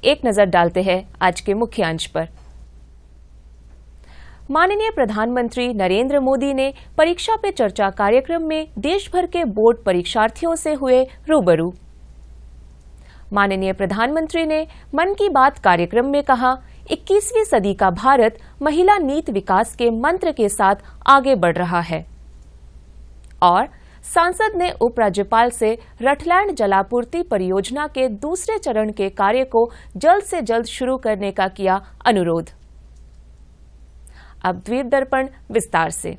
एक नजर डालते हैं आज के मुख्य अंश पर। माननीय प्रधानमंत्री नरेंद्र मोदी ने परीक्षा पे चर्चा कार्यक्रम में देश भर के बोर्ड परीक्षार्थियों से हुए रूबरू। माननीय प्रधानमंत्री ने मन की बात कार्यक्रम में कहा, 21वीं सदी का भारत महिला नीति विकास के मंत्र के साथ आगे बढ़ रहा है। और सांसद ने उपराज्यपाल से रटलैंड जलापूर्ति परियोजना के दूसरे चरण के कार्य को जल्द से जल्द शुरू करने का किया अनुरोध। अब द्वीप दर्पण विस्तार से।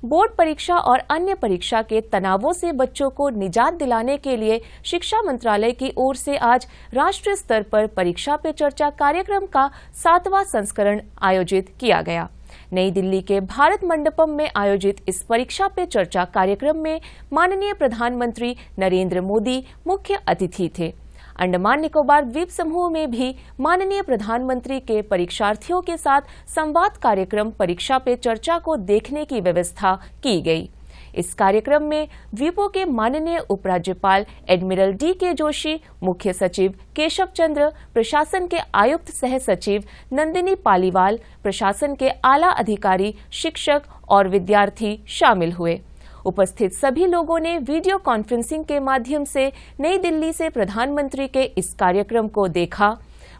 बोर्ड परीक्षा और अन्य परीक्षा के तनावों से बच्चों को निजात दिलाने के लिए शिक्षा मंत्रालय की ओर से आज राष्ट्रीय स्तर पर परीक्षा पे चर्चा कार्यक्रम का 7वां संस्करण आयोजित किया गया। नई दिल्ली के भारत मंडपम में आयोजित इस परीक्षा पे चर्चा कार्यक्रम में माननीय प्रधानमंत्री नरेंद्र मोदी मुख्य अतिथि थे। अंडमान निकोबार द्वीप समूह में भी माननीय प्रधानमंत्री के परीक्षार्थियों के साथ संवाद कार्यक्रम परीक्षा पे चर्चा को देखने की व्यवस्था की गई। इस कार्यक्रम में द्वीपों के माननीय उपराज्यपाल एडमिरल D.K. जोशी, मुख्य सचिव केशव चंद्र, प्रशासन के आयुक्त सह सचिव नंदिनी पालीवाल, प्रशासन के आला अधिकारी, शिक्षक और विद्यार्थी शामिल हुए। उपस्थित सभी लोगों ने वीडियो कॉन्फ्रेंसिंग के माध्यम से नई दिल्ली से प्रधानमंत्री के इस कार्यक्रम को देखा।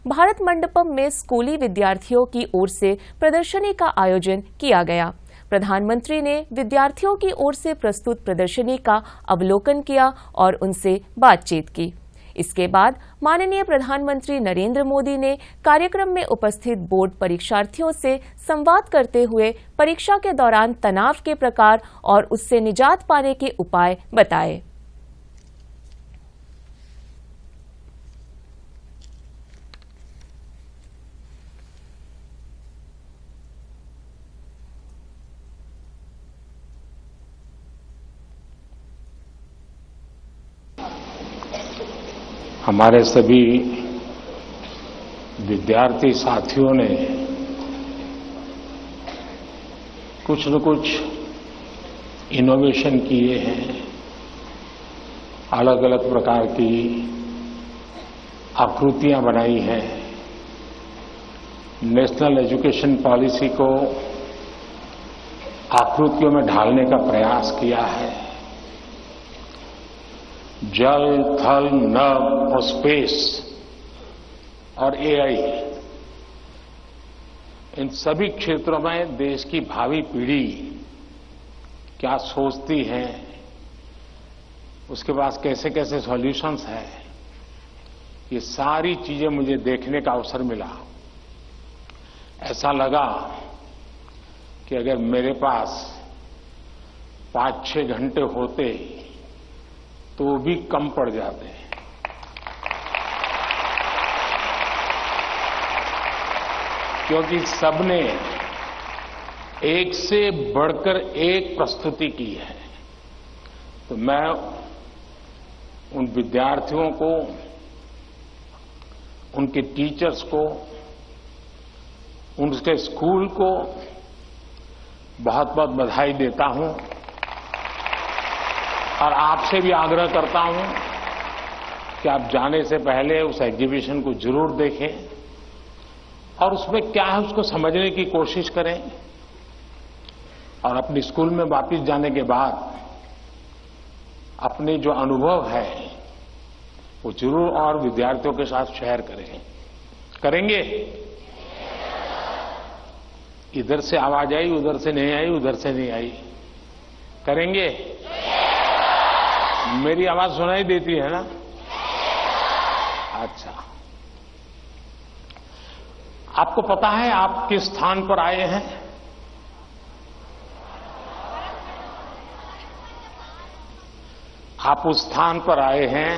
भारत मंडपम में स्कूली विद्यार्थियों की ओर से प्रदर्शनी का आयोजन किया गया। प्रधानमंत्री ने विद्यार्थियों की ओर से प्रस्तुत प्रदर्शनी का अवलोकन किया और उनसे बातचीत की। इसके बाद माननीय प्रधानमंत्री नरेंद्र मोदी ने कार्यक्रम में उपस्थित बोर्ड परीक्षार्थियों से संवाद करते हुए परीक्षा के दौरान तनाव के प्रकार और उससे निजात पाने के उपाय बताए। हमारे सभी विद्यार्थी साथियों ने कुछ न कुछ इनोवेशन किए हैं। अलग अलग प्रकार की आकृतियां बनाई हैं। नेशनल एजुकेशन पॉलिसी को आकृतियों में ढालने का प्रयास किया है। जल, थल, नभ और स्पेस और एआई, इन सभी क्षेत्रों में देश की भावी पीढ़ी क्या सोचती है, उसके पास कैसे कैसे सॉल्यूशंस हैं, ये सारी चीजें मुझे देखने का अवसर मिला। ऐसा लगा कि अगर मेरे पास 5-6 घंटे होते तो भी कम पड़ जाते हैं। क्योंकि सबने एक से बढ़कर एक प्रस्तुति की है। तो मैं उन विद्यार्थियों को, उनके टीचर्स को, उनके स्कूल को बहुत बहुत बधाई देता हूं और आपसे भी आग्रह करता हूं कि आप जाने से पहले उस एग्जीबिशन को जरूर देखें और उसमें क्या है उसको समझने की कोशिश करें और अपने स्कूल में वापस जाने के बाद अपने जो अनुभव है वो जरूर और विद्यार्थियों के साथ शेयर करें। करेंगे? इधर से आवाज आई, उधर से नहीं आई, उधर से नहीं आई। करेंगे? मेरी आवाज सुनाई देती है ना? अच्छा, आपको पता है आप किस स्थान पर आए हैं? आप उस स्थान पर आए हैं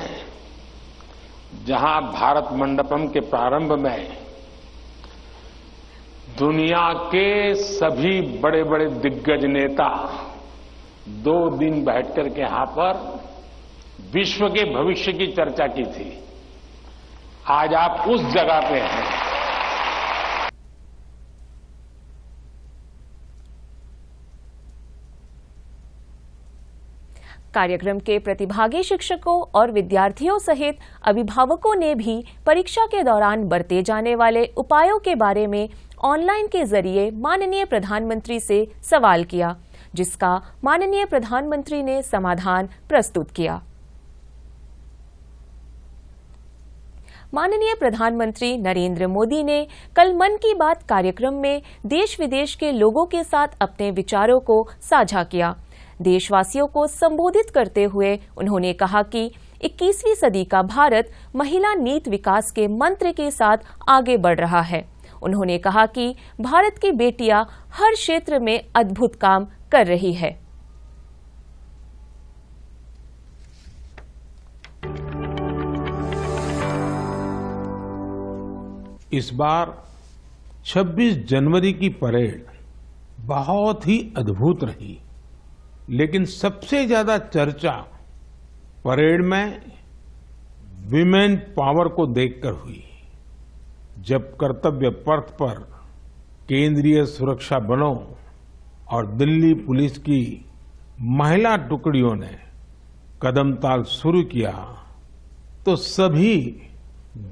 जहां भारत मंडपम के प्रारंभ में दुनिया के सभी बड़े बड़े दिग्गज नेता 2 दिन बैठकर के यहां पर विश्व के भविष्य की चर्चा की थी। आज आप उस जगह पे हैं। कार्यक्रम के प्रतिभागी शिक्षकों और विद्यार्थियों सहित अभिभावकों ने भी परीक्षा के दौरान बरते जाने वाले उपायों के बारे में ऑनलाइन के जरिए माननीय प्रधानमंत्री से सवाल किया, जिसका माननीय प्रधानमंत्री ने समाधान प्रस्तुत किया। माननीय प्रधानमंत्री नरेंद्र मोदी ने कल मन की बात कार्यक्रम में देश विदेश के लोगों के साथ अपने विचारों को साझा किया। देशवासियों को संबोधित करते हुए उन्होंने कहा कि 21वीं सदी का भारत महिला नीति विकास के मंत्र के साथ आगे बढ़ रहा है। उन्होंने कहा कि भारत की बेटियां हर क्षेत्र में अद्भुत काम कर रही है। इस बार 26 जनवरी की परेड बहुत ही अद्भुत रही, लेकिन सबसे ज्यादा चर्चा परेड में विमेन पावर को देखकर हुई। जब कर्तव्य पथ पर केंद्रीय सुरक्षा बलों और दिल्ली पुलिस की महिला टुकड़ियों ने कदमताल शुरू किया तो सभी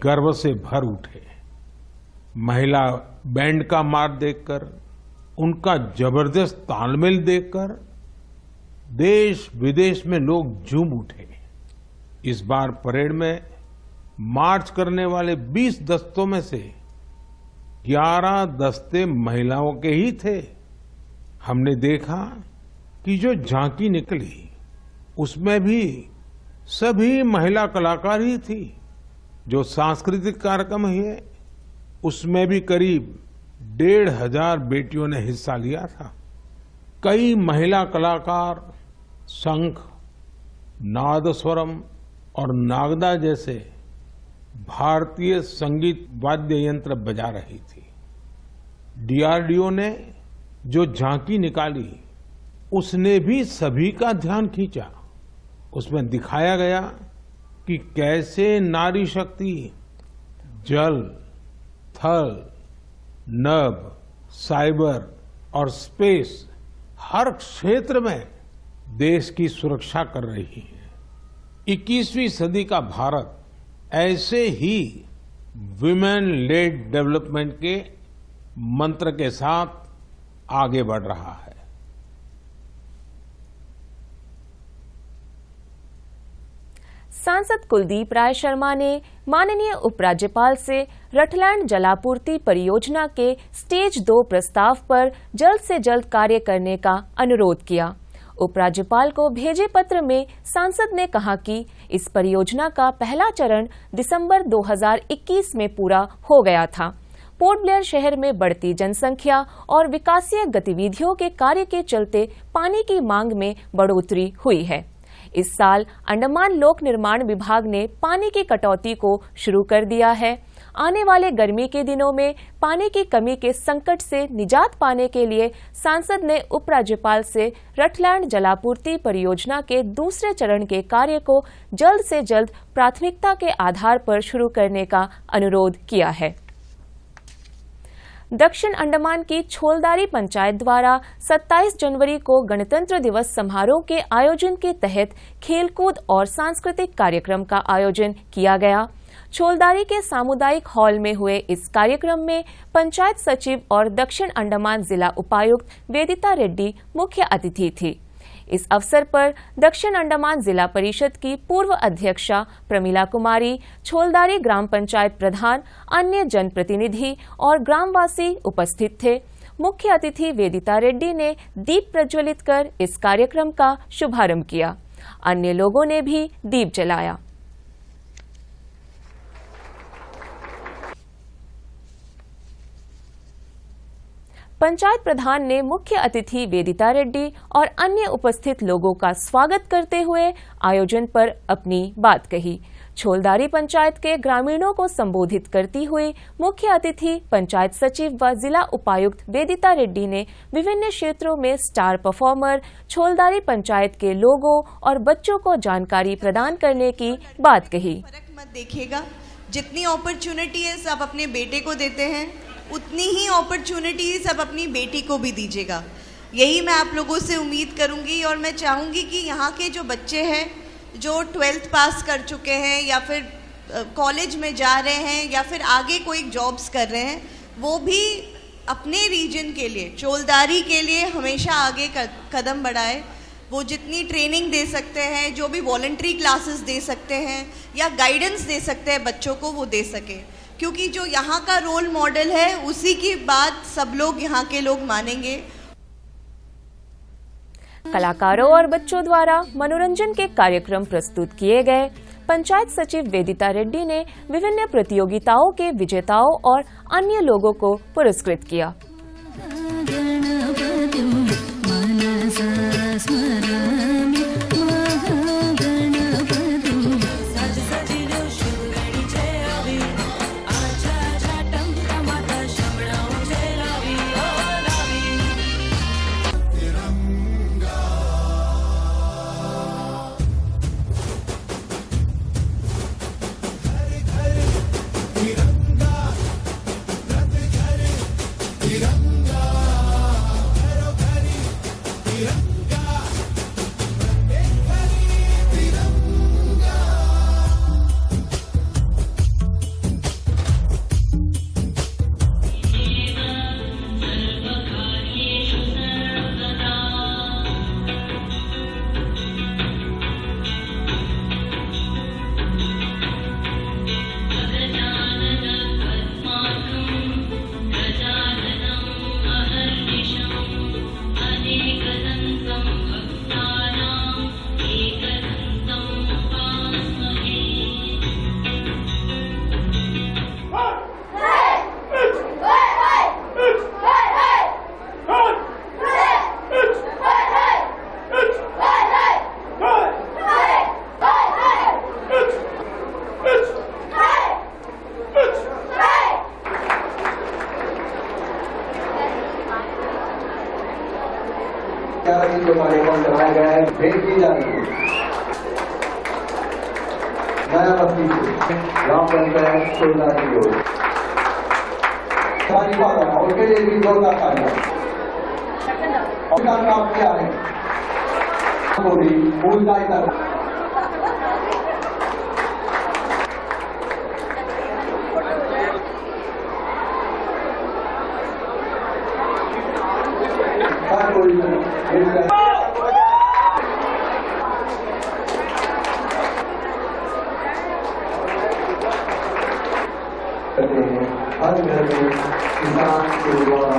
गर्व से भर उठे। महिला बैंड का मार देखकर, उनका जबरदस्त तालमेल देखकर देश विदेश में लोग झूम उठे। इस बार परेड में मार्च करने वाले 20 दस्तों में से 11 दस्ते महिलाओं के ही थे। हमने देखा कि जो झांकी निकली उसमें भी सभी महिला कलाकार ही थी। जो सांस्कृतिक कार्यक्रम हुए उसमें भी करीब 1,500 बेटियों ने हिस्सा लिया था। कई महिला कलाकार शंख, नादस्वरम और नागदा जैसे भारतीय संगीत वाद्य यंत्र बजा रही थी। डीआरडीओ ने जो झांकी निकाली उसने भी सभी का ध्यान खींचा। उसमें दिखाया गया कि कैसे नारी शक्ति जल, थल, नभ, साइबर और स्पेस हर क्षेत्र में देश की सुरक्षा कर रही है। 21वीं सदी का भारत ऐसे ही विमेन लेड डेवलपमेंट के मंत्र के साथ आगे बढ़ रहा है। सांसद कुलदीप राय शर्मा ने माननीय उपराज्यपाल से रटलैंड जलापूर्ति परियोजना के स्टेज 2 प्रस्ताव पर जल्द से जल्द कार्य करने का अनुरोध किया। उपराज्यपाल को भेजे पत्र में सांसद ने कहा कि इस परियोजना का पहला चरण दिसंबर 2021 में पूरा हो गया था। पोर्ट ब्लेयर शहर में बढ़ती जनसंख्या और विकासीय गतिविधियों के कार्य के चलते पानी की मांग में बढ़ोतरी हुई है। इस साल अंडमान लोक निर्माण विभाग ने पानी की कटौती को शुरू कर दिया है। आने वाले गर्मी के दिनों में पानी की कमी के संकट से निजात पाने के लिए सांसद ने उपराज्यपाल से रटलैंड जलापूर्ति परियोजना के दूसरे चरण के कार्य को जल्द से जल्द प्राथमिकता के आधार पर शुरू करने का अनुरोध किया है। दक्षिण अंडमान की छोलदारी पंचायत द्वारा 27 जनवरी को गणतंत्र दिवस समारोह के आयोजन के तहत खेलकूद और सांस्कृतिक कार्यक्रम का आयोजन किया गया। छोलदारी के सामुदायिक हॉल में हुए इस कार्यक्रम में पंचायत सचिव और दक्षिण अंडमान जिला उपायुक्त वेदिता रेड्डी मुख्य अतिथि थी। इस अवसर पर दक्षिण अंडमान जिला परिषद की पूर्व अध्यक्षा प्रमिला कुमारी, छोलदारी ग्राम पंचायत प्रधान, अन्य जनप्रतिनिधि और ग्रामवासी उपस्थित थे। मुख्य अतिथि वेदिता रेड्डी ने दीप प्रज्वलित कर इस कार्यक्रम का शुभारंभ किया। अन्य लोगों ने भी दीप जलाया। पंचायत प्रधान ने मुख्य अतिथि वेदिता रेड्डी और अन्य उपस्थित लोगों का स्वागत करते हुए आयोजन पर अपनी बात कही। छोलदारी पंचायत के ग्रामीणों को संबोधित करती हुई मुख्य अतिथि पंचायत सचिव व जिला उपायुक्त वेदिता रेड्डी ने विभिन्न क्षेत्रों में स्टार परफॉर्मर छोलदारी पंचायत के लोगों और बच्चों को जानकारी प्रदान करने की बात कही। फर्क मत देखिएगा, जितनी अपॉर्चुनिटीज आप अपने बेटे को देते हैं उतनी ही अपॉर्चुनिटीज आप अपनी बेटी को भी दीजिएगा। यही मैं आप लोगों से उम्मीद करूंगी और मैं चाहूँगी कि यहाँ के जो बच्चे हैं जो 12th पास कर चुके हैं या फिर कॉलेज में जा रहे हैं या फिर आगे कोई जॉब्स कर रहे हैं, वो भी अपने रीजन के लिए, चोलदारी के लिए हमेशा आगे कदम बढ़ाए। वो जितनी ट्रेनिंग दे सकते हैं, जो भी वॉलंटरी क्लासेस दे सकते हैं या गाइडेंस दे सकते हैं बच्चों को, वो दे सके, क्योंकि जो यहाँ का रोल मॉडल है उसी की बात सब लोग यहाँ के लोग मानेंगे। कलाकारों और बच्चों द्वारा मनोरंजन के कार्यक्रम प्रस्तुत किए गए। पंचायत सचिव वेदिता रेड्डी ने विभिन्न प्रतियोगिताओं के विजेताओं और अन्य लोगों को पुरस्कृत किया। जो कार्यक्रम चलाया गया है, भेंट की जा रही है नया बस्ती से ग्राम पंचायत चोलदारी की ओर उसके लिए भी जोरदार तालियां और काम किया है को भी फूलदारी कर हर घर में किसान के द्वारा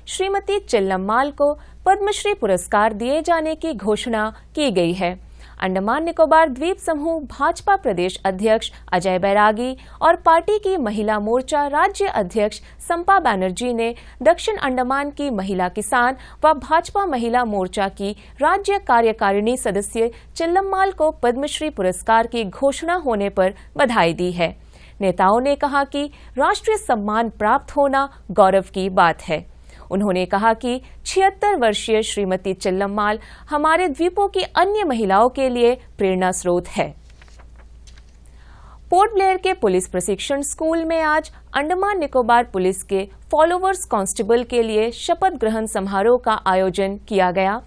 श्रीमती चिल्लम्माल को पद्मश्री पुरस्कार दिए जाने की घोषणा की गई है। अंडमान निकोबार द्वीप समूह भाजपा प्रदेश अध्यक्ष अजय बैरागी और पार्टी की महिला मोर्चा राज्य अध्यक्ष संपा बैनर्जी ने दक्षिण अंडमान की महिला किसान व भाजपा महिला मोर्चा की राज्य कार्यकारिणी सदस्य चिल्लम्माल को पद्मश्री पुरस्कार की घोषणा होने पर बधाई दी है। नेताओं ने कहा कि राष्ट्रीय सम्मान प्राप्त होना गौरव की बात है। उन्होंने कहा कि 76 वर्षीय श्रीमती चिल्लम्माल हमारे द्वीपों की अन्य महिलाओं के लिए प्रेरणा स्रोत है। पोर्ट ब्लेयर के पुलिस प्रशिक्षण स्कूल में आज अंडमान निकोबार पुलिस के फॉलोवर्स कांस्टेबल के लिए शपथ ग्रहण समारोह का आयोजन किया गया।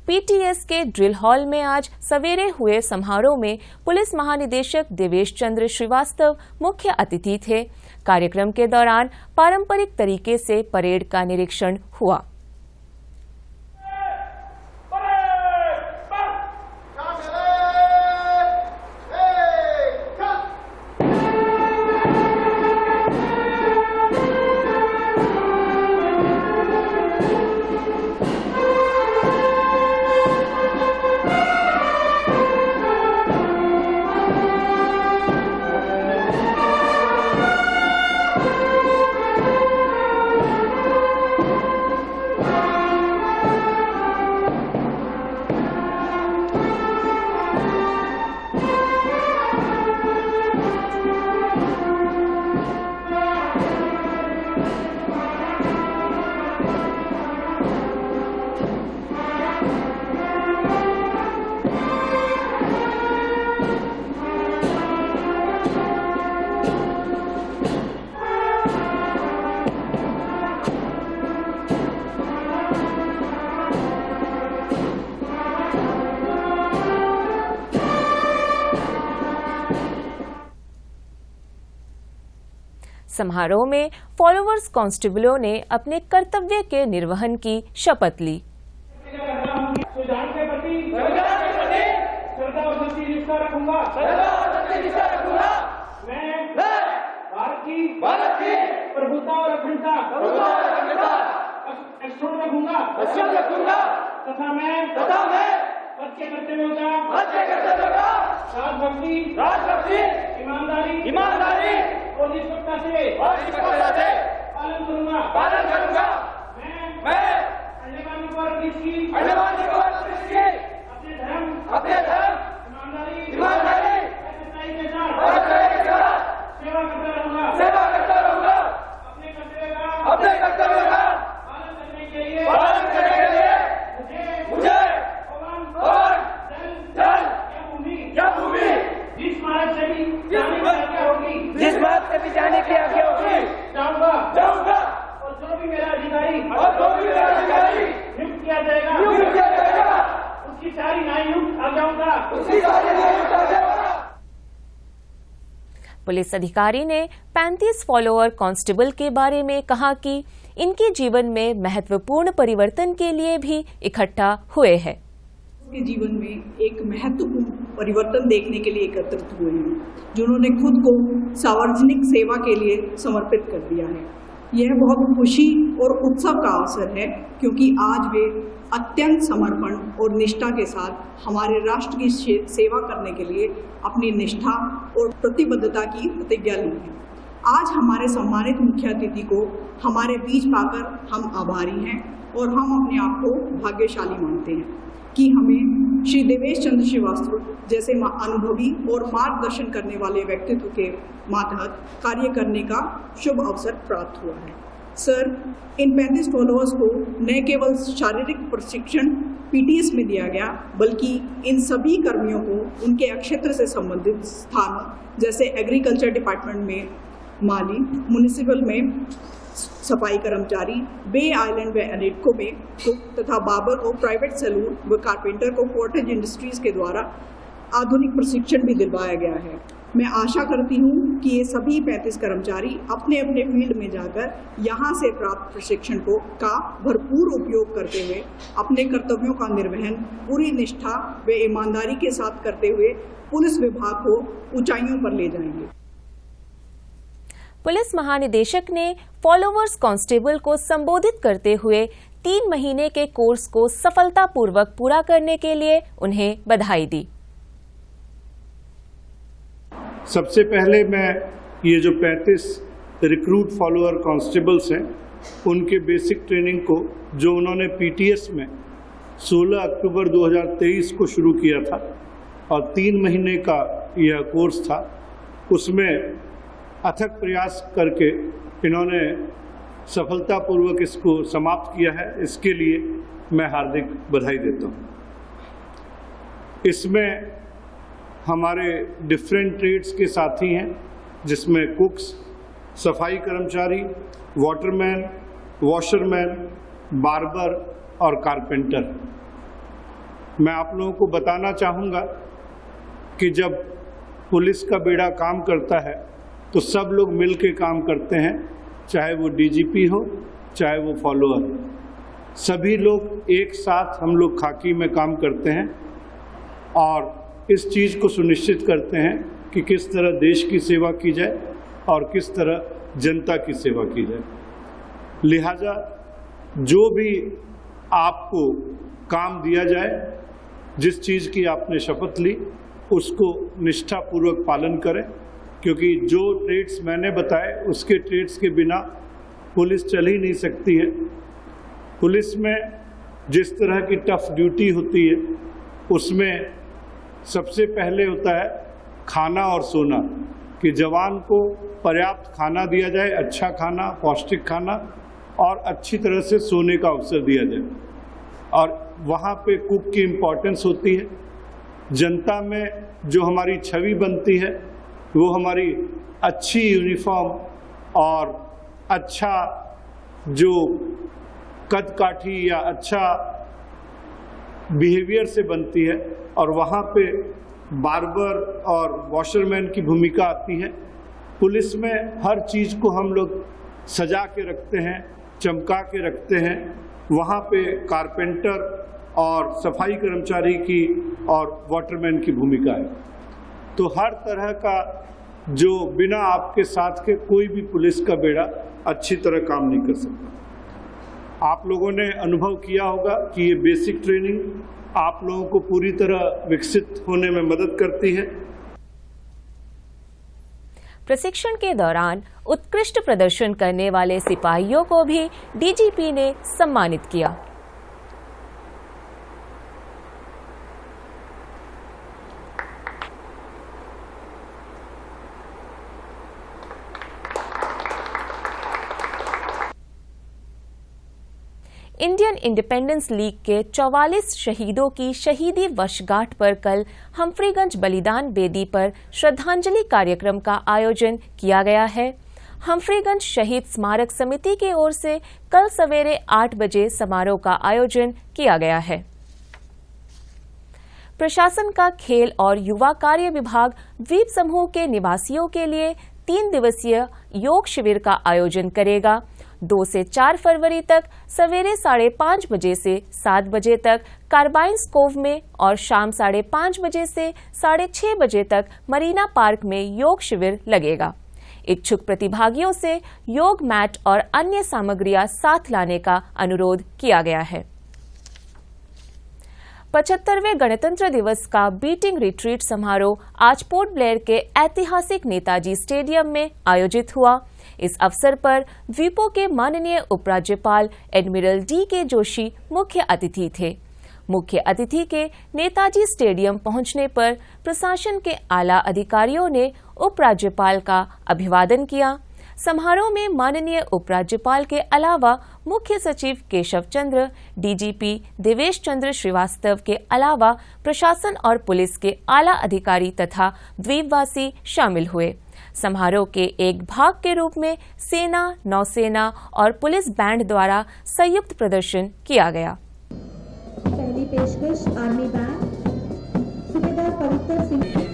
पीटीएस के ड्रिल हॉल में आज सवेरे हुए समारोह में पुलिस महानिदेशक देवेश चंद्र श्रीवास्तव मुख्य अतिथि थे। कार्यक्रम के दौरान पारंपरिक तरीके से परेड का निरीक्षण हुआ। समारोह में फॉलोवर्स कांस्टेबलों ने अपने कर्तव्य के निर्वहन की शपथ ली। भारत की प्रभुता और अखंडता अक्षुण्ण रखूंगा तथा मैं पद के कर्तव्यों का राजभक्ति ईमानदारी और निष्पक्षता से पालन करूंगा। मैं अंडमान निकोबार द्वीप की अपने धर्म ईमानदारी और सच्चाई के साथ सेवा करता रहूंगा। अपने कर्तव्य का पालन करने के लिए मुझे पवन जल या भूमि जिस मार्ग से भी जाने की आज्ञा होगी जाऊंगा और जो भी मेरा अधिकारी नियुक्त किया जाएगा उसकी सारी न्याययुक्त आ जाऊंगा। पुलिस अधिकारी ने 35 फॉलोअर कांस्टेबल के बारे में कहा कि इनके जीवन में महत्वपूर्ण परिवर्तन के लिए भी इकट्ठा हुए हैं। के जीवन में एक महत्वपूर्ण परिवर्तन देखने के लिए एकत्रित हुए हैं, जिन्होंने खुद को सार्वजनिक सेवा के लिए समर्पित कर दिया है। यह बहुत खुशी और उत्सव का अवसर है, क्योंकि आज वे अत्यंत समर्पण और निष्ठा के साथ हमारे राष्ट्र की सेवा करने के लिए अपनी निष्ठा और प्रतिबद्धता की प्रतिज्ञा ली है। आज हमारे सम्मानित मुख्य अतिथि को हमारे बीच पाकर हम आभारी हैं और हम अपने आप को भाग्यशाली मानते हैं कि हमें श्री देवेश चंद्र श्रीवास्तव जैसे अनुभवी और मार्गदर्शन करने वाले व्यक्तित्व के मातहत कार्य करने का शुभ अवसर प्राप्त हुआ है। सर, इन 35 फॉलोअर्स को न केवल शारीरिक प्रशिक्षण पीटीएस में दिया गया, बल्कि इन सभी कर्मियों को उनके क्षेत्र से संबंधित स्थानों जैसे एग्रीकल्चर डिपार्टमेंट में माली, म्युनिसिपल में सफाई कर्मचारी, बे आइलैंड व एनेटको में कुक तथा बाबर को प्राइवेट सैलून व कारपेंटर को कॉटेज इंडस्ट्रीज के द्वारा आधुनिक प्रशिक्षण भी दिलवाया गया है। मैं आशा करती हूँ कि ये सभी 35 कर्मचारी अपने अपने फील्ड में जाकर यहाँ से प्राप्त प्रशिक्षण का भरपूर उपयोग करते हुए अपने कर्तव्यों का निर्वहन पूरी निष्ठा व ईमानदारी के साथ करते हुए पुलिस विभाग को ऊंचाइयों पर ले जाएंगे। पुलिस महानिदेशक ने फॉलोवर्स कांस्टेबल को संबोधित करते हुए 3 महीने के कोर्स को सफलतापूर्वक पूरा करने के लिए उन्हें बधाई दी। सबसे पहले मैं ये जो 35 रिक्रूट फॉलोअर कांस्टेबल्स हैं, उनके बेसिक ट्रेनिंग को जो उन्होंने पीटीएस में 16 अक्टूबर 2023 को शुरू किया था और 3 महीने का यह कोर्स था, उसमें अथक प्रयास करके इन्होंने सफलतापूर्वक इसको समाप्त किया है। इसके लिए मैं हार्दिक बधाई देता हूँ। इसमें हमारे डिफरेंट ट्रेड्स के साथी हैं, जिसमें कुक्स, सफाई कर्मचारी, वाटरमैन, वॉशरमैन, बार्बर और कारपेंटर। मैं आप लोगों को बताना चाहूँगा कि जब पुलिस का बेड़ा काम करता है तो सब लोग मिल के काम करते हैं, चाहे वो डीजीपी हो, चाहे वो फॉलोअर। सभी लोग एक साथ हम लोग खाकी में काम करते हैं और इस चीज़ को सुनिश्चित करते हैं कि किस तरह देश की सेवा की जाए और किस तरह जनता की सेवा की जाए। लिहाजा जो भी आपको काम दिया जाए, जिस चीज़ की आपने शपथ ली, उसको निष्ठापूर्वक पालन करें, क्योंकि जो ट्रेड्स मैंने बताए उसके ट्रेड्स के बिना पुलिस चल ही नहीं सकती है। पुलिस में जिस तरह की टफ ड्यूटी होती है, उसमें सबसे पहले होता है खाना और सोना, कि जवान को पर्याप्त खाना दिया जाए, अच्छा खाना, पौष्टिक खाना और अच्छी तरह से सोने का अवसर दिया जाए। और वहाँ पे कुक की इम्पोर्टेंस होती है। जनता में जो हमारी छवि बनती है वो हमारी अच्छी यूनिफॉर्म और अच्छा जो कद काठी या अच्छा बिहेवियर से बनती है, और वहाँ पे बार्बर और वॉशरमैन की भूमिका आती है। पुलिस में हर चीज़ को हम लोग सजा के रखते हैं, चमका के रखते हैं। वहाँ पे कारपेंटर और सफाई कर्मचारी की और वाटरमैन की भूमिका है। तो हर तरह का जो बिना आपके साथ के कोई भी पुलिस का बेड़ा अच्छी तरह काम नहीं कर सकता। आप लोगों ने अनुभव किया होगा कि ये बेसिक ट्रेनिंग आप लोगों को पूरी तरह विकसित होने में मदद करती है। प्रशिक्षण के दौरान उत्कृष्ट प्रदर्शन करने वाले सिपाहियों को भी डीजीपी ने सम्मानित किया। इंडियन इंडिपेंडेंस लीग के 44 शहीदों की शहीदी वर्षगांठ पर कल हम्फ्रीगंज बलिदान बेदी पर श्रद्धांजलि कार्यक्रम का आयोजन किया गया है। हम्फ्रीगंज शहीद स्मारक समिति की ओर से कल सवेरे 8 बजे समारोह का आयोजन किया गया है। प्रशासन का खेल और युवा कार्य विभाग द्वीप समूह के निवासियों के लिए 3 दिवसीय योग शिविर का आयोजन करेगा। 2 से 4 फरवरी तक सवेरे 5:30 बजे से 7 बजे तक कार्बाइन्स कोव में और शाम 5:30 बजे से 6:30 बजे तक मरीना पार्क में योग शिविर लगेगा। इच्छुक प्रतिभागियों से योग मैट और अन्य सामग्रियां साथ लाने का अनुरोध किया गया है। 75वें गणतंत्र दिवस का बीटिंग रिट्रीट समारोह आज पोर्ट ब्लेयर के ऐतिहासिक नेताजी स्टेडियम में आयोजित हुआ। इस अवसर पर द्वीपों के माननीय उपराज्यपाल एडमिरल डी.के. जोशी मुख्य अतिथि थे। मुख्य अतिथि के नेताजी स्टेडियम पहुंचने पर प्रशासन के आला अधिकारियों ने उपराज्यपाल का अभिवादन किया। समारोह में माननीय उपराज्यपाल के अलावा मुख्य सचिव केशव चंद्र, डीजीपी देवेश चंद्र श्रीवास्तव के अलावा प्रशासन और पुलिस के आला अधिकारी तथा द्वीपवासी शामिल हुए। समारोह के एक भाग के रूप में सेना, नौसेना और पुलिस बैंड द्वारा संयुक्त प्रदर्शन किया गया। पहली पेशकश आर्मी बैंड सूबेदार पवित्र सिंह।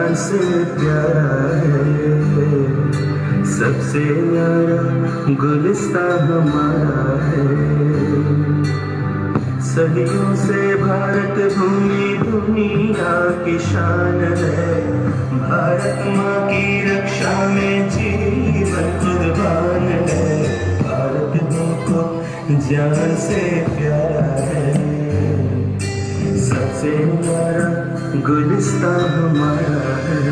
जान से प्यारा है, सबसे न्यारा गुलिस्तान हमारा है। सदियों से भारत भूमि दुनिया की शान है, भारत माँ की रक्षा में जीवन कुर्बान है। भारत को जान से प्यारा है, सबसे न्यारा गुलिस्तान हमारा है।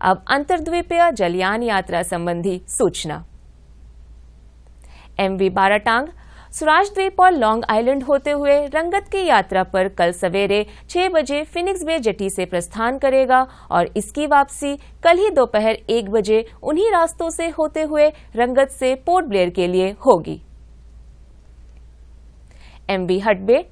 अब अंतर्द्वीपीय जलयान यात्रा संबंधी सूचना। MV बाराटांग स्वराज द्वीप और लॉन्ग आइलैंड होते हुए रंगत की यात्रा पर कल सवेरे 6 बजे फिनिक्स बे जेटी से प्रस्थान करेगा और इसकी वापसी कल ही दोपहर 1 बजे उन्हीं रास्तों से होते हुए रंगत से पोर्ट ब्लेयर के लिए होगी। MV हडबे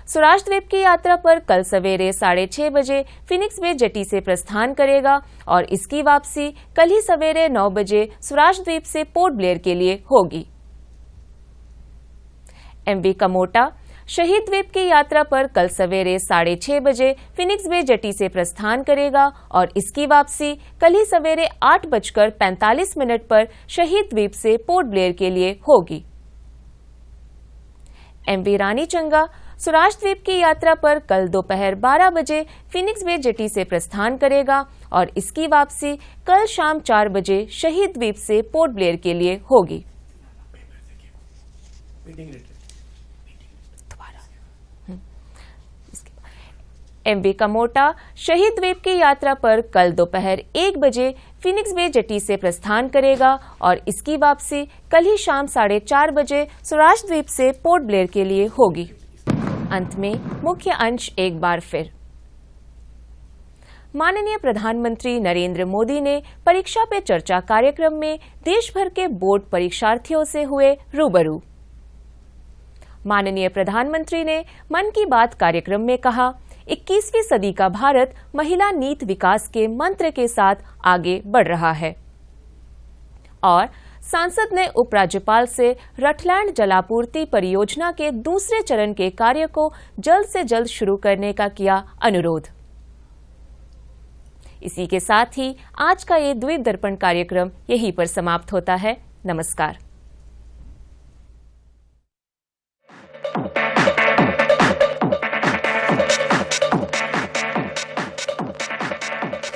स्वराज द्वीप की यात्रा पर कल सवेरे 6:30 बजे फिनिक्स बे जेटी से प्रस्थान करेगा और इसकी वापसी कल ही सवेरे 9 बजे स्वराज द्वीप से पोर्ट ब्लेयर के लिए होगी। MV कमोटा शहीद द्वीप की यात्रा पर कल सवेरे 6:30 बजे फिनिक्स बे जेटी से प्रस्थान करेगा और इसकी वापसी कल ही सवेरे 8:45 पर शहीद द्वीप से पोर्ट ब्लेयर के लिए होगी। MV रानी चंगा स्वराज द्वीप की यात्रा पर कल दोपहर 12 बजे फिनिक्स बे जेटी से प्रस्थान करेगा और इसकी वापसी कल शाम 4 बजे शहीद द्वीप से पोर्ट ब्लेयर के लिए होगी। MV कमोटा शहीद द्वीप की यात्रा पर कल दोपहर 1 बजे फिनिक्स बे जेटी से प्रस्थान करेगा और इसकी वापसी कल ही शाम 4:30 बजे स्वराज द्वीप से पोर्ट ब्लेयर के लिए होगी। अंत में मुख्य अंश एक बार फिर। माननीय प्रधानमंत्री नरेंद्र मोदी ने परीक्षा पे चर्चा कार्यक्रम में देश भर के बोर्ड परीक्षार्थियों से हुए रूबरू। माननीय प्रधानमंत्री ने मन की बात कार्यक्रम में कहा, 21वीं सदी का भारत महिला नीत विकास के मंत्र के साथ आगे बढ़ रहा है। और सांसद ने उपराज्यपाल से रटलैंड जलापूर्ति परियोजना के दूसरे चरण के कार्य को जल्द से जल्द शुरू करने का किया अनुरोध। इसी के साथ ही आज का ये द्वीप दर्पण कार्यक्रम यहीं पर समाप्त होता है। नमस्कार।